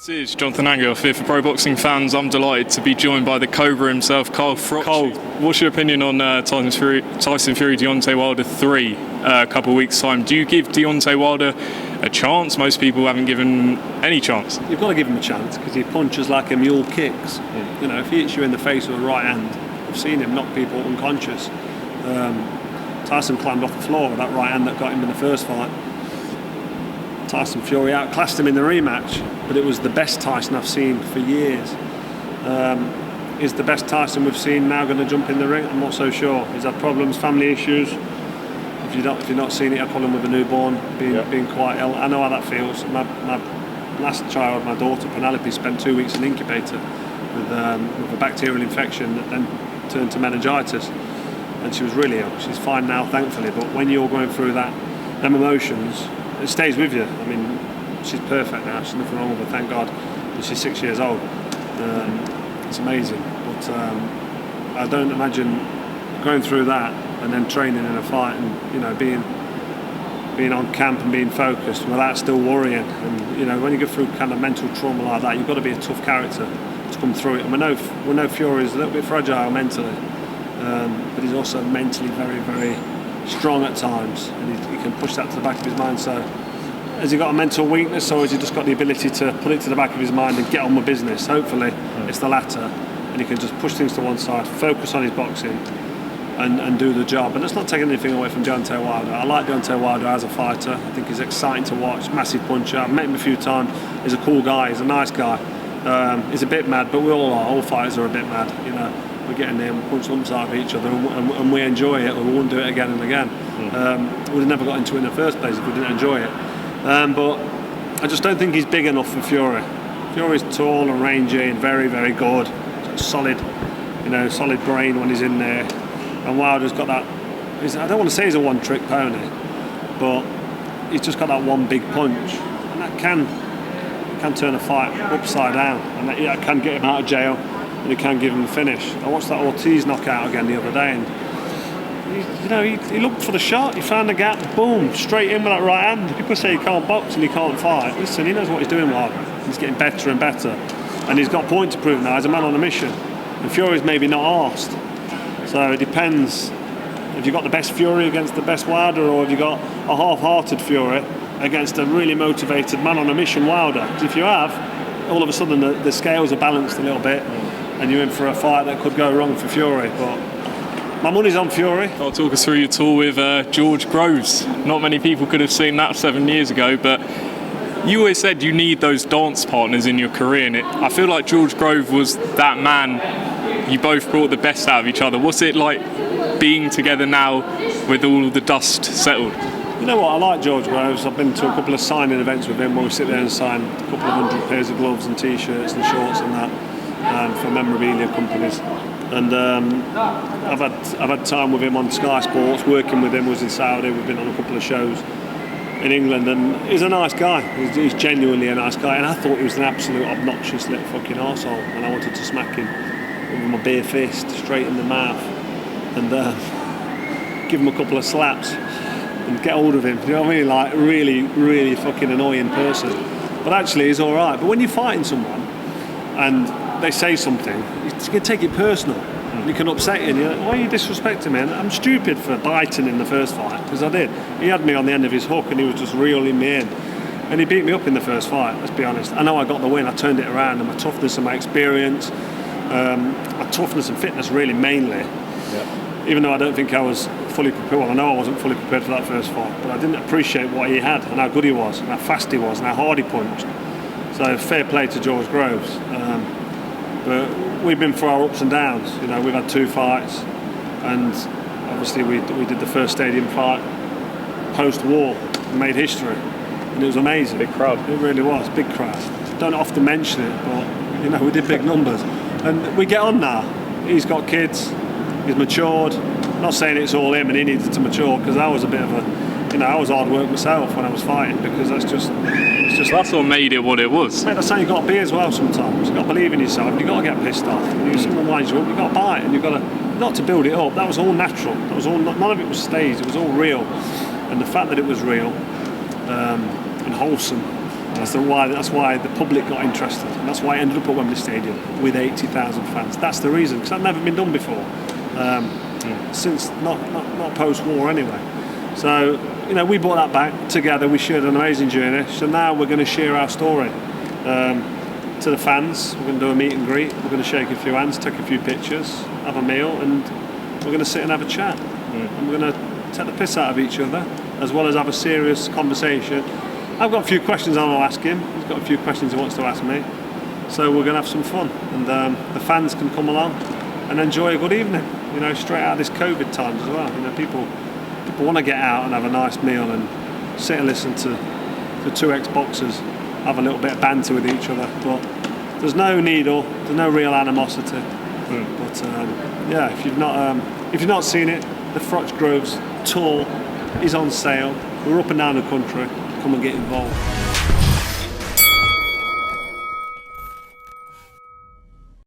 This is Jonathan Anger, here for Pro Boxing Fans. I'm delighted to be joined by the Cobra himself, Froch. Cole, what's your opinion on Tyson Fury, Deontay Wilder 3 a couple of weeks' time? Do you give Deontay Wilder a chance? Most people haven't given any chance. You've got to give him a chance because he punches like a mule kicks. You know, if he hits you in the face with a right hand, I've seen him knock people unconscious. Tyson climbed off the floor with that right hand that got him in the first fight. Tyson Fury outclassed him in the rematch, but it was the best Tyson I've seen for years. Is the best Tyson we've seen now going to jump in the ring? I'm not so sure. He's had problems, family issues. If you've not seen it, I call him with a newborn, being quite ill. I know how that feels. My last child, my daughter Penelope, spent 2 weeks in incubator with a bacterial infection that then turned to meningitis, and she was really ill. She's fine now, thankfully. But when you're going through them emotions, it stays with you. I mean, she's perfect now. She's nothing wrong with her, thank God. And she's 6 years old. It's amazing. But I don't imagine going through that and then training in a fight and being on camp and being focused without still worrying. And when you go through kind of mental trauma like that, you've got to be a tough character to come through it. And we know Fury is a little bit fragile mentally, but he's also mentally very, very strong at times, and he can push that to the back of his mind. So has he got a mental weakness, or has he just got the ability to put it to the back of his mind and get on with business? Hopefully it's the latter, and he can just push things to one side, focus on his boxing and do the job. And let's not take anything away from Deontay Wilder. I like Deontay Wilder as a fighter. I think he's exciting to watch, massive puncher. I've met him a few times. He's a cool guy, he's a nice guy. He's a bit mad, but we all are. All fighters are a bit mad, We get in there and punch lumps out of each other, and we enjoy it. We won't do it again and again. We'd have never got into it in the first place if we didn't enjoy it. But I just don't think he's big enough for Fury. Fury's tall and rangy and very, very good. Solid brain when he's in there. And Wilder's got that. I don't want to say he's a one-trick pony, but he's just got that one big punch, and that can turn a fight upside down, and that can get him out of jail. And he can give him the finish. I watched that Ortiz knockout again the other day, and he looked for the shot. He found the gap, boom, straight in with that right hand. People say he can't box and he can't fight. Listen, he knows what he's doing, Wilder. He's getting better and better, and he's got a point to prove now. He's a man on a mission, and Fury's maybe not arsed. So it depends. Have you got the best Fury against the best Wilder, or have you got a half-hearted Fury against a really motivated man on a mission Wilder? Because if you have, all of a sudden the scales are balanced a little bit, and you're in for a fight that could go wrong for Fury. But my money's on Fury. I'll talk us through your tour with George Groves. Not many people could have seen that 7 years ago, but you always said you need those dance partners in your career, and I feel like George Groves was that man. You both brought the best out of each other. What's it like being together now with all the dust settled? You know what, I like George Groves. I've been to a couple of signing events with him where we sit there and sign a couple of 100 pairs of gloves and t-shirts and shorts and that for memorabilia companies. And I've had time with him on Sky Sports, working with him. Was in Saudi. We've been on a couple of shows in England, and he's a nice guy. He's genuinely a nice guy, and I thought he was an absolute obnoxious little fucking arsehole, and I wanted to smack him with my bare fist straight in the mouth and give him a couple of slaps and get hold of him. You know what I mean? Like, really, really fucking annoying person. But actually, he's all right. But when you're fighting someone and they say something, you can take it personal. You can upset you. And you're like, why are you disrespecting me? And I'm stupid for biting in the first fight, because I did. He had me on the end of his hook, and he was just reeling me in. And he beat me up in the first fight, let's be honest. I know I got the win. I turned it around, and my toughness and my experience, my toughness and fitness really mainly. Yeah. Even though I don't think I was fully prepared. Well, I know I wasn't fully prepared for that first fight, but I didn't appreciate what he had and how good he was and how fast he was and how hard he punched. So fair play to George Groves. But we've been through our ups and downs. We've had 2 fights, and obviously we did the first stadium fight post-war, made history, and it was amazing. Big crowd. It really was, big crowd. Don't often mention it, but we did big numbers, and we get on now. He's got kids, he's matured. I'm not saying it's all him and he needed to mature, because I was a bit of I was hard work myself when I was fighting, because that's what made it what it was. Mate, that's how you got to be as well sometimes. You've got to believe in yourself, you've got to get pissed off. If someone winds you up, you've got to bite, and you've got to, not to build it up. That was all natural. That was all, none of it was staged, it was all real. And the fact that it was real and wholesome That's why the public got interested, and that's why it ended up at Wembley Stadium with 80,000 fans. That's the reason, because that's never been done before, since not post-war anyway. So we brought that back together. We shared an amazing journey. So now we're going to share our story to the fans. We're going to do a meet and greet. We're going to shake a few hands, take a few pictures, have a meal, and we're going to sit and have a chat. And we're going to take the piss out of each other, as well as have a serious conversation. I've got a few questions I want to ask him. He's got a few questions he wants to ask me. So we're going to have some fun, and the fans can come along and enjoy a good evening. Straight out of this COVID times as well. People want to get out and have a nice meal and sit and listen to the two ex-boxers have a little bit of banter with each other. But there's no needle, there's no real animosity. But if you've not seen it, the Froch Groves tour is on sale. We're up and down the country. Come and get involved.